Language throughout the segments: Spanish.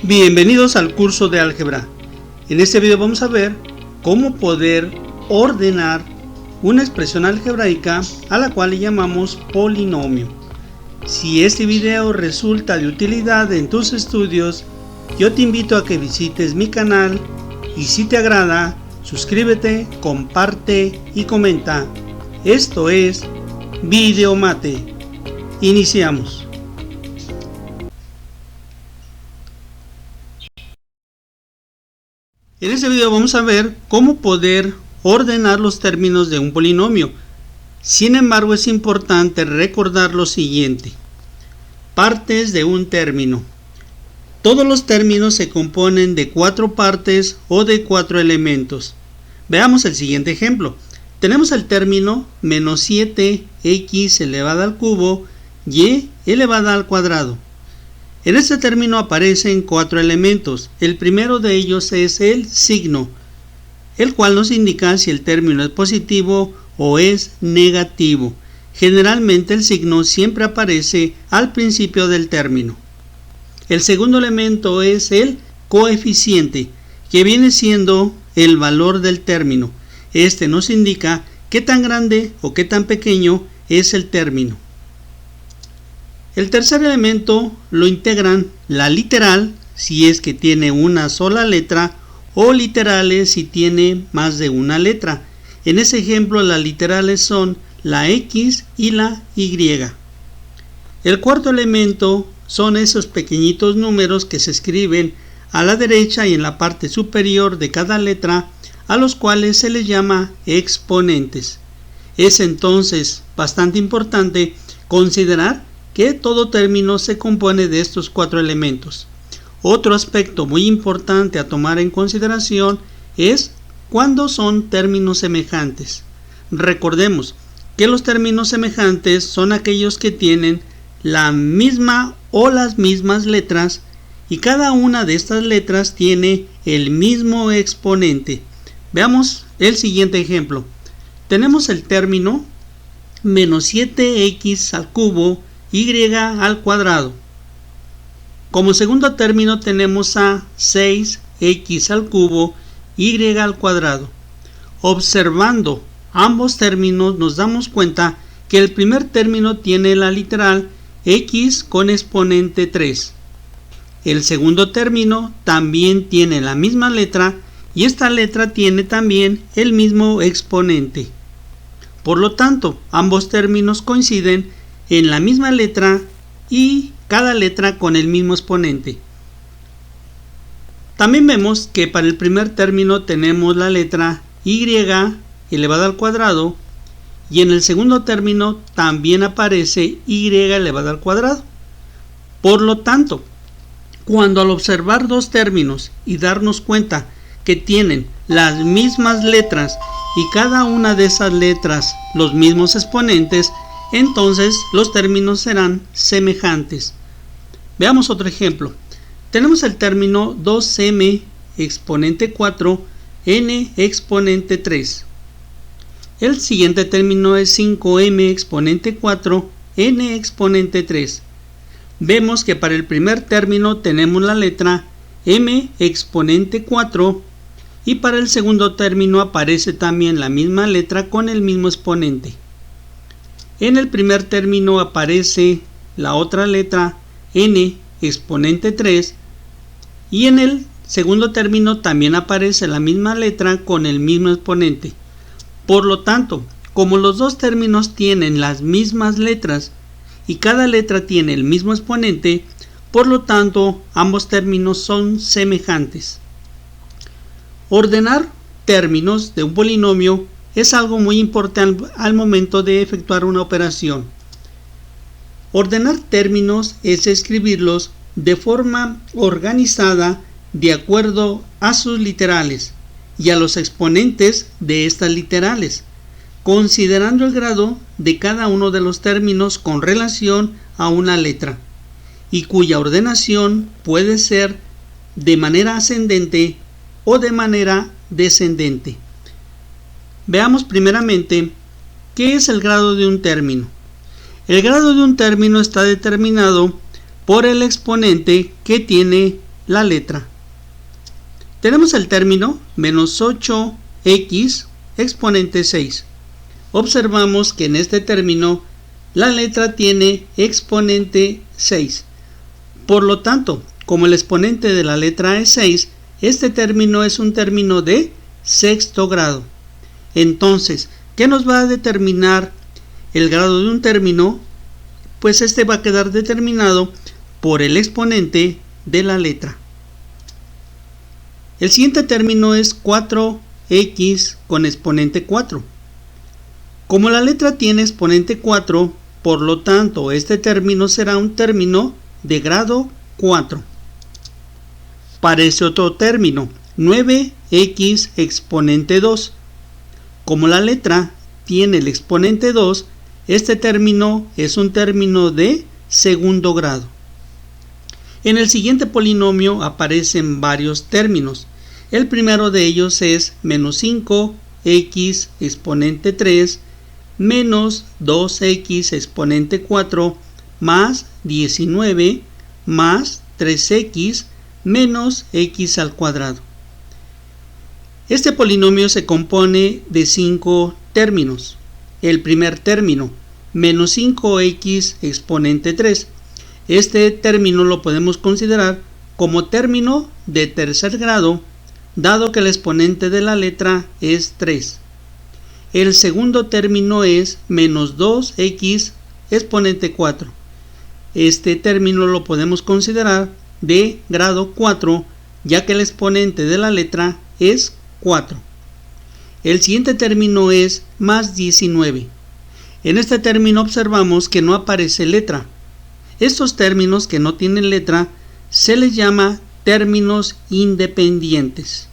Bienvenidos al curso de álgebra. En este video vamos a ver cómo poder ordenar una expresión algebraica a la cual le llamamos polinomio. Si este video resulta de utilidad en tus estudios, yo te invito a que visites mi canal y si te agrada, suscríbete, comparte y comenta. Esto es Videomate. Iniciamos. En este video vamos a ver cómo poder ordenar los términos de un polinomio. Sin embargo, es importante recordar lo siguiente. Partes de un término. Todos los términos se componen de 4 partes o de 4 elementos. Veamos el siguiente ejemplo. Tenemos el término menos 7x elevado al cubo y elevada al cuadrado. En este término aparecen 4 elementos. El primero de ellos es el signo, el cual nos indica si el término es positivo o es negativo. Generalmente el signo siempre aparece al principio del término. El segundo elemento es el coeficiente, que viene siendo el valor del término. Este nos indica qué tan grande o qué tan pequeño es el término. El tercer elemento lo integran la literal, si es que tiene una sola letra, o literales si tiene más de una letra. En ese ejemplo, las literales son la X y la Y. El cuarto elemento son esos pequeñitos números que se escriben a la derecha y en la parte superior de cada letra, a los cuales se les llama exponentes. Es entonces bastante importante considerar que todo término se compone de estos 4 elementos. Otro aspecto muy importante a tomar en consideración es cuando son términos semejantes. Recordemos que los términos semejantes son aquellos que tienen la misma o las mismas letras y cada una de estas letras tiene el mismo exponente. Veamos el siguiente ejemplo. Tenemos el término menos 7x al cubo y al cuadrado. Como segundo término tenemos a 6x al cubo y al cuadrado. Observando ambos términos nos damos cuenta que el primer término tiene la literal x con exponente 3. El segundo término también tiene la misma letra y esta letra tiene también el mismo exponente. Por lo tanto, ambos términos coinciden en la misma letra y cada letra con el mismo exponente. También vemos que para el primer término tenemos la letra y elevada al cuadrado y en el segundo término también aparece y elevada al cuadrado. Por lo tanto, cuando al observar dos términos y darnos cuenta que tienen las mismas letras y cada una de esas letras los mismos exponentes, entonces los términos serán semejantes. Veamos otro ejemplo. Tenemos el término 2m exponente 4 n exponente 3. El siguiente término es 5m exponente 4 n exponente 3. Vemos que para el primer término tenemos la letra m exponente 4 y para el segundo término aparece también la misma letra con el mismo exponente. En el primer término aparece la otra letra n exponente 3 y en el segundo término también aparece la misma letra con el mismo exponente. Por lo tanto, como los dos términos tienen las mismas letras y cada letra tiene el mismo exponente, por lo tanto ambos términos son semejantes. Ordenar términos de un polinomio es algo muy importante al momento de efectuar una operación. Ordenar términos es escribirlos de forma organizada de acuerdo a sus literales y a los exponentes de estas literales, considerando el grado de cada uno de los términos con relación a una letra, y cuya ordenación puede ser de manera ascendente o de manera descendente. Veamos primeramente qué es el grado de un término. El grado de un término está determinado por el exponente que tiene la letra. Tenemos el término menos 8x exponente 6. Observamos que en este término la letra tiene exponente 6. Por lo tanto, como el exponente de la letra es 6, este término es un término de sexto grado. Entonces, ¿qué nos va a determinar el grado de un término? Pues este va a quedar determinado por el exponente de la letra. El siguiente término es 4x con exponente 4. Como la letra tiene exponente 4, por lo tanto, este término será un término de grado 4. Parece otro término, 9x exponente 2. Como la letra tiene el exponente 2, este término es un término de segundo grado. En el siguiente polinomio aparecen varios términos. El primero de ellos es menos 5x exponente 3 menos 2x exponente 4 más 19 más 3x menos x al cuadrado. Este polinomio se compone de 5 términos. El primer término, menos 5x exponente 3. Este término lo podemos considerar como término de tercer grado, dado que el exponente de la letra es 3. El segundo término es menos 2x exponente 4. Este término lo podemos considerar de grado 4, ya que el exponente de la letra es 4. El siguiente término es más 19. En este término observamos que no aparece letra. Estos términos que no tienen letra se les llama términos independientes.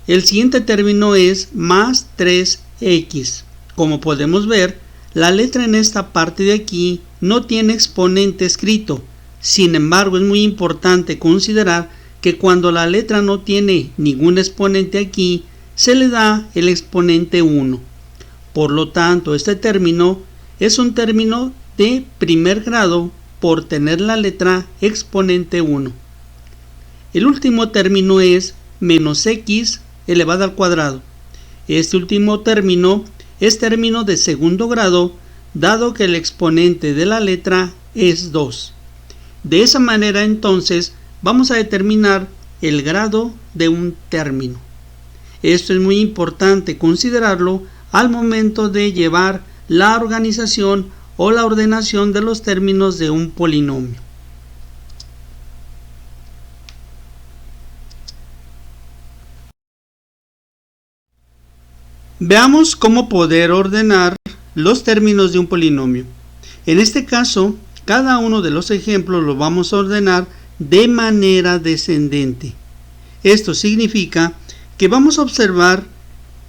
El siguiente término es más 3x. Como podemos ver, la letra en esta parte de aquí no tiene exponente escrito. Sin embargo, es muy importante considerar que cuando la letra no tiene ningún exponente aquí, se le da el exponente 1. Por lo tanto, este término es un término de primer grado por tener la letra exponente 1. El último término es menos x elevado al cuadrado. Este último término es término de segundo grado, dado que el exponente de la letra es 2. De esa manera, entonces, vamos a determinar el grado de un término. Esto es muy importante considerarlo al momento de llevar la organización o la ordenación de los términos de un polinomio. Veamos cómo poder ordenar los términos de un polinomio. En este caso, cada uno de los ejemplos lo vamos a ordenar de manera descendente. Esto significa que vamos a observar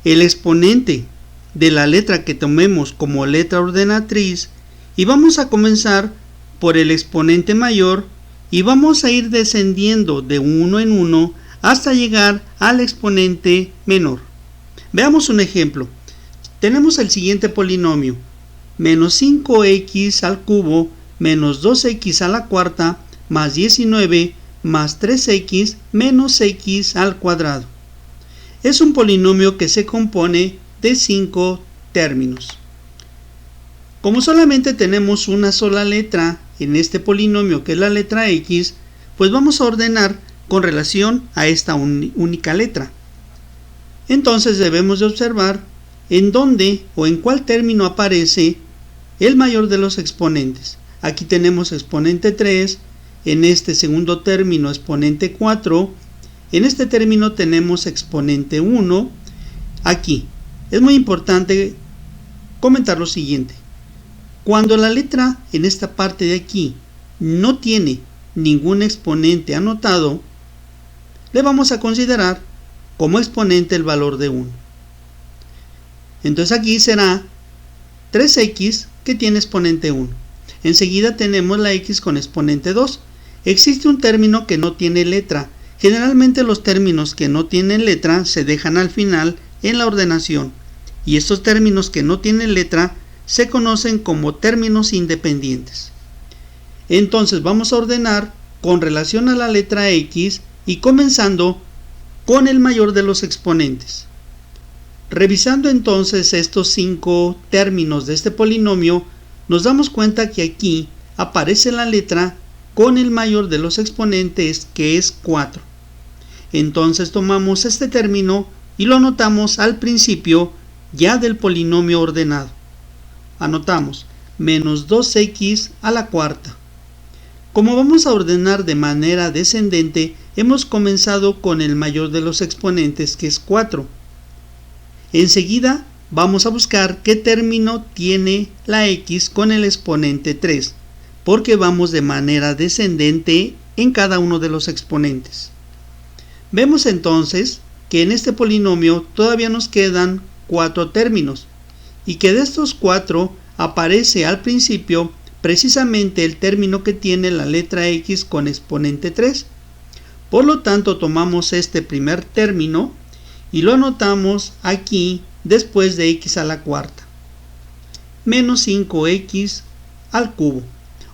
el exponente de la letra que tomemos como letra ordenatriz y vamos a comenzar por el exponente mayor y vamos a ir descendiendo de uno en uno hasta llegar al exponente menor. Veamos un ejemplo. Tenemos el siguiente polinomio, menos 5x al cubo menos 2x a la cuarta más 19 más 3x menos x al cuadrado. Es un polinomio que se compone de 5 términos. Como solamente tenemos una sola letra en este polinomio, que es la letra x, pues vamos a ordenar con relación a esta única letra. Entonces debemos de observar en dónde o en cuál término aparece el mayor de los exponentes. Aquí tenemos exponente 3, en este segundo término exponente 4, en este término tenemos exponente 1. Aquí es muy importante comentar lo siguiente. Cuando la letra en esta parte de aquí no tiene ningún exponente anotado, le vamos a considerar como exponente el valor de 1. Entonces aquí será 3x que tiene exponente 1. Enseguida tenemos la x con exponente 2. Existe un término que no tiene letra. Generalmente los términos que no tienen letra se dejan al final en la ordenación. Y estos términos que no tienen letra se conocen como términos independientes. Entonces vamos a ordenar con relación a la letra x y comenzando con el mayor de los exponentes. Revisando entonces estos 5 términos de este polinomio, nos damos cuenta que aquí aparece la letra con el mayor de los exponentes, que es 4. Entonces tomamos este término y lo anotamos al principio ya del polinomio ordenado. Anotamos menos 2x a la cuarta. Como vamos a ordenar de manera descendente, hemos comenzado con el mayor de los exponentes, que es 4. Enseguida vamos a buscar qué término tiene la x con el exponente 3, porque vamos de manera descendente en cada uno de los exponentes. Vemos entonces que en este polinomio todavía nos quedan 4 términos, y que de estos 4 aparece al principio precisamente el término que tiene la letra x con exponente 3. Por lo tanto, tomamos este primer término y lo anotamos aquí después de x a la cuarta. Menos 5x al cubo.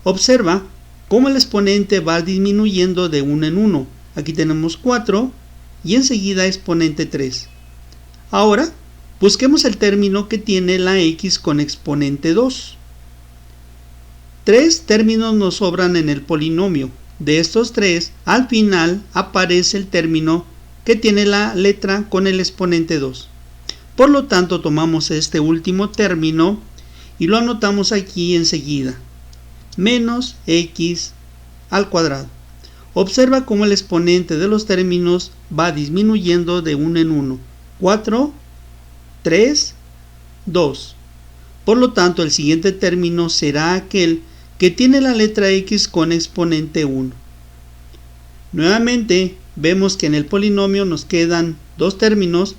Observa cómo el exponente va disminuyendo de 1 en 1. Aquí tenemos 4 y enseguida exponente 3. Ahora, busquemos el término que tiene la x con exponente 2. 3 términos nos sobran en el polinomio. De estos 3, al final aparece el término que tiene la letra con el exponente 2. Por lo tanto, tomamos este último término y lo anotamos aquí enseguida. Menos x al cuadrado. Observa cómo el exponente de los términos va disminuyendo de 1 en 1. 4, 3, 2. Por lo tanto, el siguiente término será aquel que tiene la letra x con exponente 1. Nuevamente, vemos que en el polinomio nos quedan 2 términos,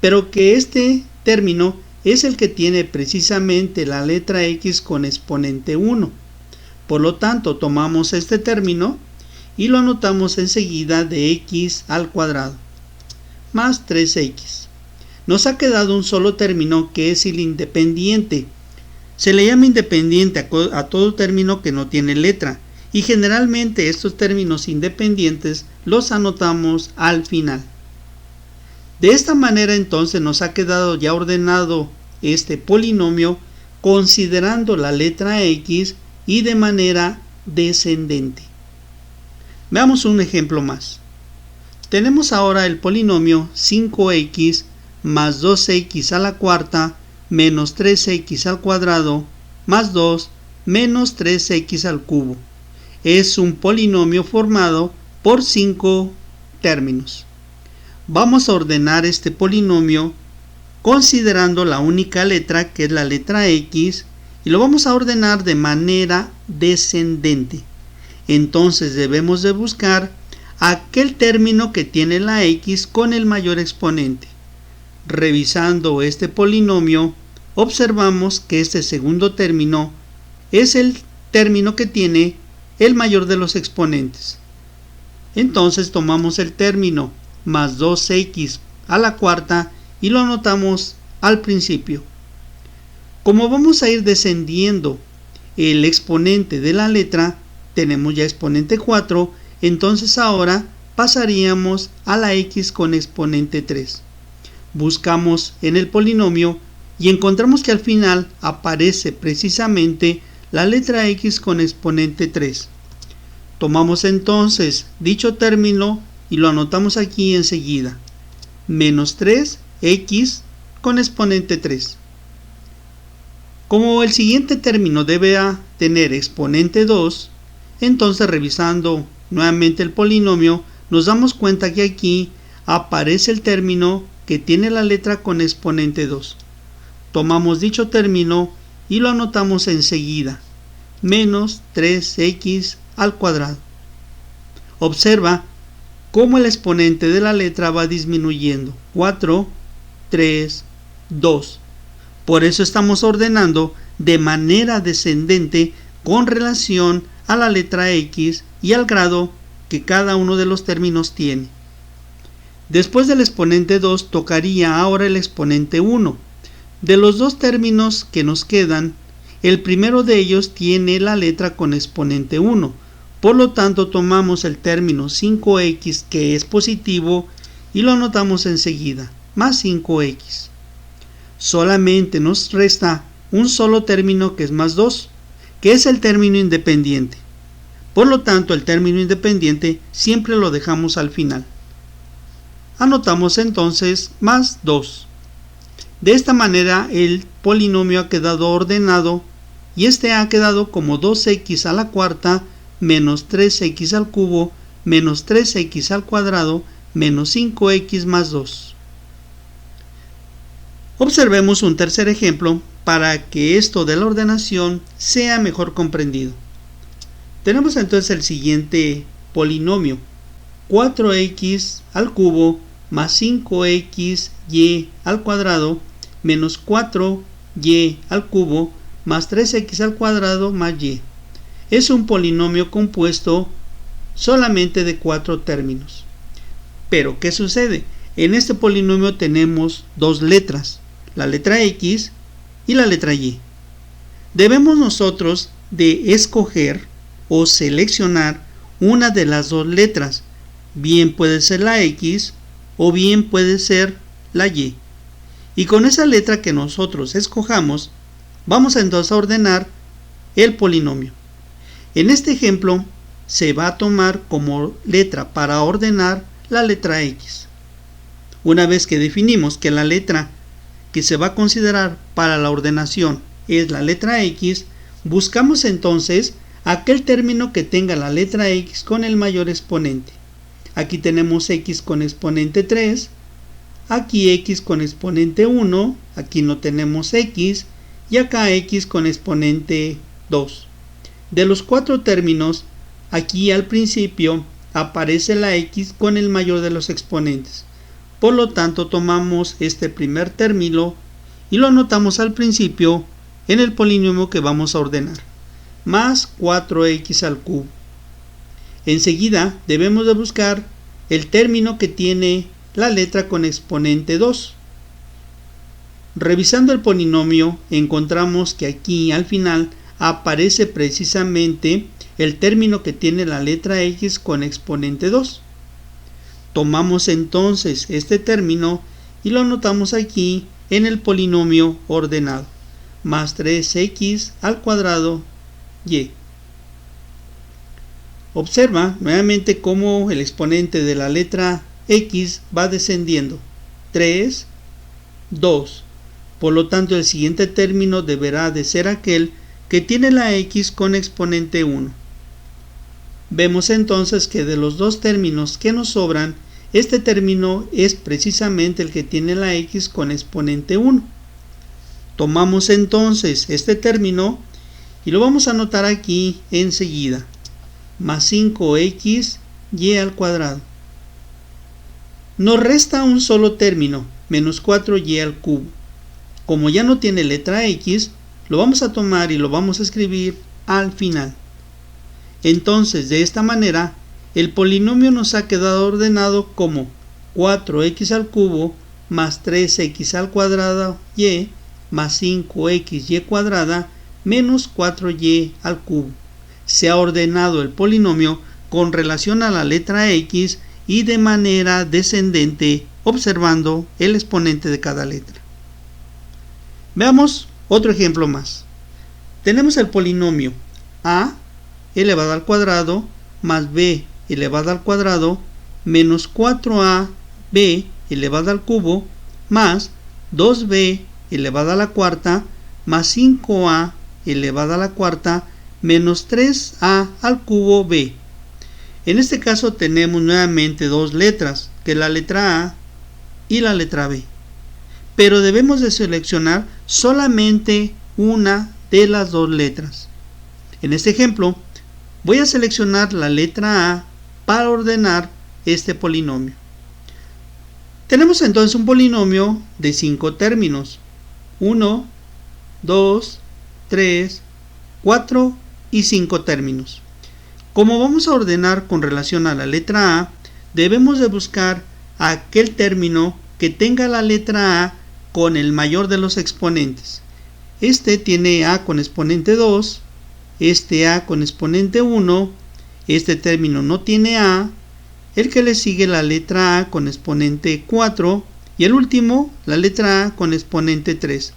pero que este término es el que tiene precisamente la letra x con exponente 1. Por lo tanto, tomamos este término y lo anotamos enseguida de x al cuadrado, más 3x. Nos ha quedado un solo término que es el independiente. Se le llama independiente a todo término que no tiene letra, y generalmente estos términos independientes los anotamos al final. De esta manera entonces nos ha quedado ya ordenado este polinomio considerando la letra x y de manera descendente. Veamos un ejemplo más. Tenemos ahora el polinomio 5x más 2x a la cuarta menos 3x al cuadrado más 2 menos 3x al cubo. Es un polinomio formado por 5 términos. Vamos a ordenar este polinomio considerando la única letra, que es la letra x, y lo vamos a ordenar de manera descendente. Entonces debemos de buscar aquel término que tiene la x con el mayor exponente. Revisando este polinomio, observamos que este segundo término es el término que tiene el mayor de los exponentes. Entonces tomamos el término más 2x a la cuarta y lo anotamos al principio. Como vamos a ir descendiendo el exponente de la letra, tenemos ya exponente 4, entonces ahora pasaríamos a la x con exponente 3. Buscamos en el polinomio y encontramos que al final aparece precisamente la letra x con exponente 3. Tomamos entonces dicho término y lo anotamos aquí enseguida. Menos 3x con exponente 3. Como el siguiente término debe tener exponente 2, entonces revisando nuevamente el polinomio, nos damos cuenta que aquí aparece el término que tiene la letra con exponente 2. Tomamos dicho término y lo anotamos enseguida. Menos 3x al cuadrado. Observa cómo el exponente de la letra va disminuyendo. 4, 3, 2. Por eso estamos ordenando de manera descendente con relación a la letra x y al grado que cada uno de los términos tiene. Después del exponente 2 tocaría ahora el exponente 1. De los dos términos que nos quedan, el primero de ellos tiene la letra con exponente 1. Por lo tanto, tomamos el término 5x que es positivo y lo anotamos enseguida, más 5x. Solamente nos resta un solo término que es más 2, que es el término independiente. Por lo tanto, el término independiente siempre lo dejamos al final. Anotamos entonces más 2. De esta manera el polinomio ha quedado ordenado y este ha quedado como 2x a la cuarta menos 3x al cubo menos 3x al cuadrado menos 5x más 2. Observemos un tercer ejemplo para que esto de la ordenación sea mejor comprendido. Tenemos entonces el siguiente polinomio: 4x al cubo más 5xy al cuadrado menos 4y al cubo más 3x al cuadrado más y. Es un polinomio compuesto solamente de 4 términos. Pero ¿qué sucede? En este polinomio tenemos dos letras, la letra x y la letra y. Debemos nosotros de escoger o seleccionar una de las dos letras. Bien puede ser la x o bien puede ser la y. Y con esa letra que nosotros escojamos, vamos entonces a ordenar el polinomio. En este ejemplo, se va a tomar como letra para ordenar la letra x. Una vez que definimos que la letra que se va a considerar para la ordenación es la letra x, buscamos entonces aquel término que tenga la letra x con el mayor exponente. Aquí tenemos x con exponente 3, aquí x con exponente 1, aquí no tenemos x, y acá x con exponente 2. De los 4 términos, aquí al principio aparece la x con el mayor de los exponentes. Por lo tanto, tomamos este primer término y lo anotamos al principio en el polinomio que vamos a ordenar, más 4x al cubo. Enseguida debemos de buscar el término que tiene la letra con exponente 2. Revisando el polinomio, encontramos que aquí al final aparece precisamente el término que tiene la letra x con exponente 2. Tomamos entonces este término y lo anotamos aquí en el polinomio ordenado, más 3x al cuadrado y. Observa nuevamente cómo el exponente de la letra x va descendiendo, 3, 2. Por lo tanto, el siguiente término deberá de ser aquel que tiene la x con exponente 1. Vemos entonces que de los dos términos que nos sobran, este término es precisamente el que tiene la x con exponente 1. Tomamos entonces este término y lo vamos a anotar aquí enseguida, más 5x y al cuadrado. Nos resta un solo término, menos 4y al cubo. Como ya no tiene letra x, lo vamos a tomar y lo vamos a escribir al final. Entonces, de esta manera, el polinomio nos ha quedado ordenado como 4x al cubo más 3x al cuadrado y más 5xy cuadrada menos 4y al cubo. Se ha ordenado el polinomio con relación a la letra x y de manera descendente, observando el exponente de cada letra. Veamos otro ejemplo más. Tenemos el polinomio a elevado al cuadrado más b elevado al cuadrado menos 4ab elevado al cubo más 2b elevado a la cuarta más 5a elevado a la cuarta menos 3a al cubo b. En este caso tenemos nuevamente dos letras, que es la letra a y la letra b. Pero debemos de seleccionar solamente una de las dos letras. En este ejemplo, voy a seleccionar la letra a para ordenar este polinomio. Tenemos entonces un polinomio de 5 términos: 1, 2, 3, 4 y 5 términos. Como vamos a ordenar con relación a la letra a, debemos de buscar aquel término que tenga la letra a con el mayor de los exponentes. Este tiene a con exponente 2, este a con exponente 1 este término no tiene a, el que le sigue la letra a con exponente 4 y el último la letra a con exponente 3.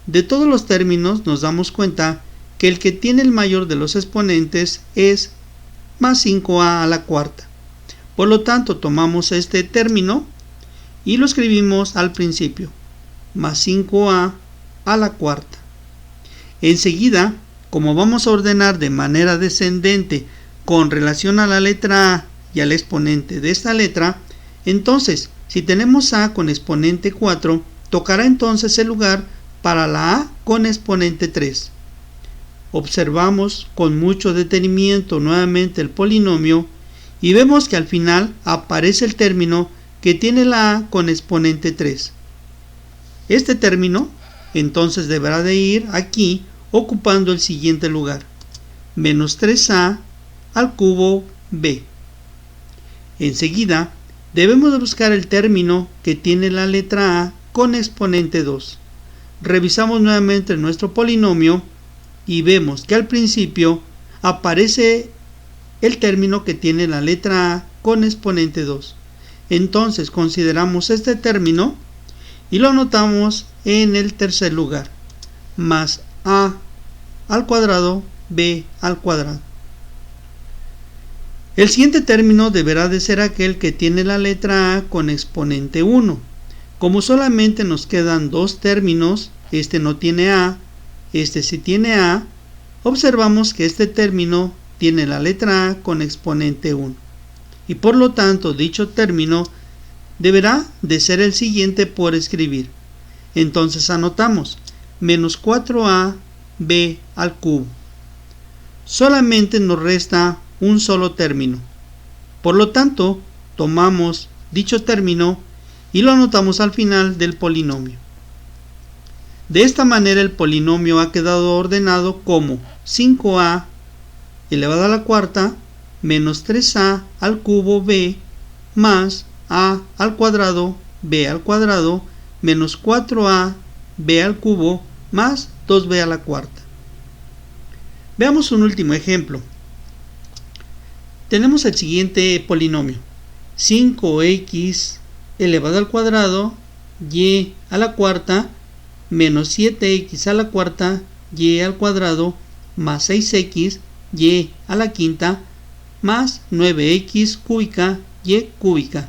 De todos los términos nos damos cuenta que el que tiene el mayor de los exponentes es más 5a a la cuarta. Por lo tanto, tomamos este término y lo escribimos al principio, más 5a a la cuarta. Enseguida, como vamos a ordenar de manera descendente con relación a la letra a y al exponente de esta letra, entonces, si tenemos a con exponente 4, tocará entonces el lugar para la a con exponente 3. Observamos con mucho detenimiento nuevamente el polinomio y vemos que al final aparece el término que tiene la a con exponente 3. Este término entonces deberá de ir aquí ocupando el siguiente lugar, menos 3a al cubo b. Enseguida debemos de buscar el término que tiene la letra a con exponente 2. Revisamos nuevamente nuestro polinomio y vemos que al principio aparece el término que tiene la letra a con exponente 2. Entonces consideramos este término y lo anotamos en el tercer lugar, más a al cuadrado b al cuadrado. El siguiente término deberá de ser aquel que tiene la letra a con exponente 1. Como solamente nos quedan dos términos, este no tiene a, este sí tiene a, observamos que este término tiene la letra a con exponente 1. Y por lo tanto, dicho término deberá de ser el siguiente por escribir. Entonces anotamos menos 4a b al cubo. Solamente nos resta un solo término. Por lo tanto, tomamos dicho término y lo anotamos al final del polinomio. De esta manera el polinomio ha quedado ordenado como 5a elevado a la cuarta menos 3a al cubo b más a al cuadrado b al cuadrado menos 4a b al cubo más 2b a la cuarta. Veamos un último ejemplo. Tenemos el siguiente polinomio, 5x elevado al cuadrado y a la cuarta menos 7x a la cuarta y al cuadrado más 6x y a la quinta más 9x cúbica y cúbica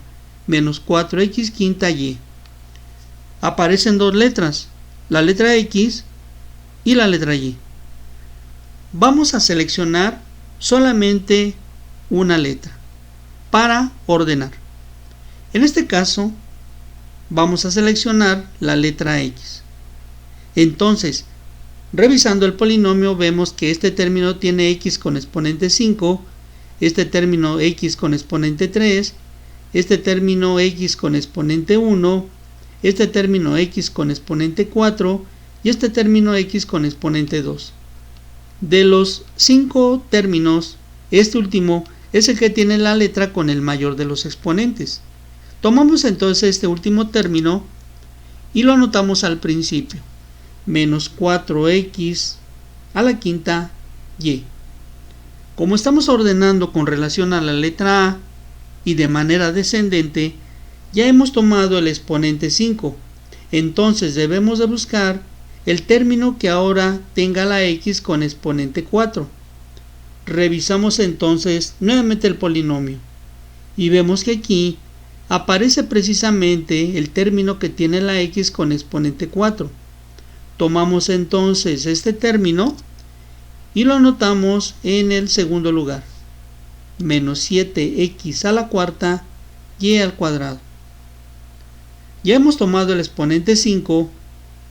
menos 4x quinta y. Aparecen dos letras, la letra x y la letra y. Vamos a seleccionar solamente una letra para ordenar. En este caso vamos a seleccionar la letra x. Entonces, revisando el polinomio vemos que este término tiene x con exponente 5, este término x con exponente 3, este término x con exponente 1, este término x con exponente 4 y este término x con exponente 2. De los 5 términos, este último es el que tiene la letra con el mayor de los exponentes. Tomamos entonces este último término y lo anotamos al principio, menos 4x a la quinta y. Como estamos ordenando con relación a la letra a y de manera descendente, ya hemos tomado el exponente 5, entonces debemos de buscar el término que ahora tenga la x con exponente 4. Revisamos entonces nuevamente el polinomio y vemos que aquí aparece precisamente el término que tiene la x con exponente 4. Tomamos entonces este término y lo anotamos en el segundo lugar, menos 7x a la cuarta y al cuadrado. Ya hemos tomado el exponente 5,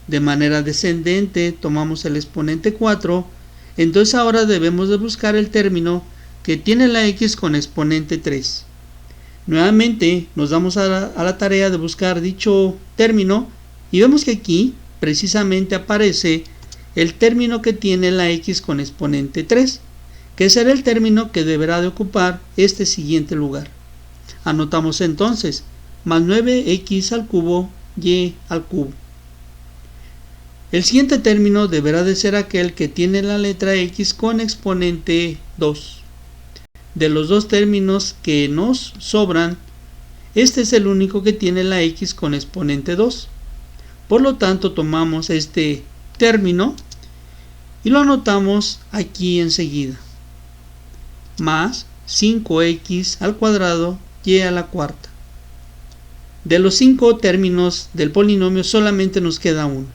de manera descendente tomamos el exponente 4, entonces ahora debemos de buscar el término que tiene la x con exponente 3. Nuevamente nos damos a la tarea de buscar dicho término y vemos que aquí precisamente aparece el término que tiene la x con exponente 3, que será el término que deberá de ocupar este siguiente lugar. Anotamos entonces más 9x al cubo y al cubo. El siguiente término deberá de ser aquel que tiene la letra x con exponente 2. De los dos términos que nos sobran, este es el único que tiene la x con exponente 2. Por lo tanto, tomamos este término y lo anotamos aquí enseguida. Más 5x al cuadrado y a la cuarta. De los 5 términos del polinomio solamente nos queda uno.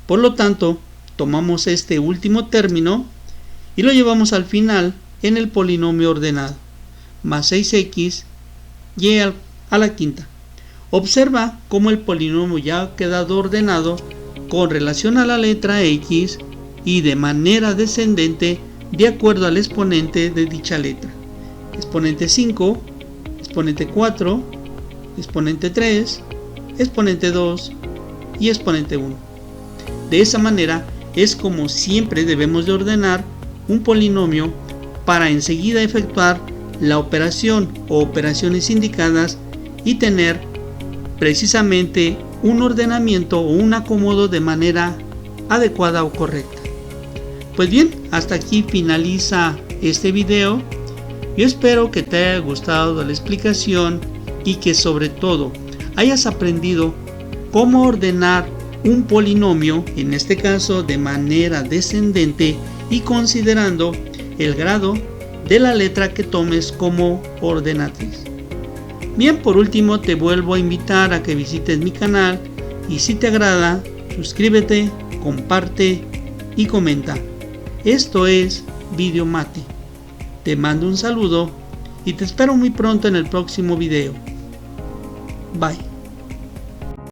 Por lo tanto, tomamos este último término y lo llevamos al final en el polinomio ordenado. Más 6x y a la quinta. Observa cómo el polinomio ya ha quedado ordenado con relación a la letra x y de manera descendente de acuerdo al exponente de dicha letra. Exponente 5, exponente 4, exponente 3, exponente 2 y exponente 1. De esa manera es como siempre debemos de ordenar un polinomio para enseguida efectuar la operación o operaciones indicadas y tener precisamente un ordenamiento o un acomodo de manera adecuada o correcta. Pues bien, hasta aquí finaliza este video. Yo espero que te haya gustado la explicación y que sobre todo hayas aprendido cómo ordenar un polinomio, en este caso de manera descendente y considerando el grado de la letra que tomes como ordenatriz. Bien, por último te vuelvo a invitar a que visites mi canal y si te agrada, suscríbete, comparte y comenta. Esto es Videomate. Te mando un saludo y te espero muy pronto en el próximo video. Bye.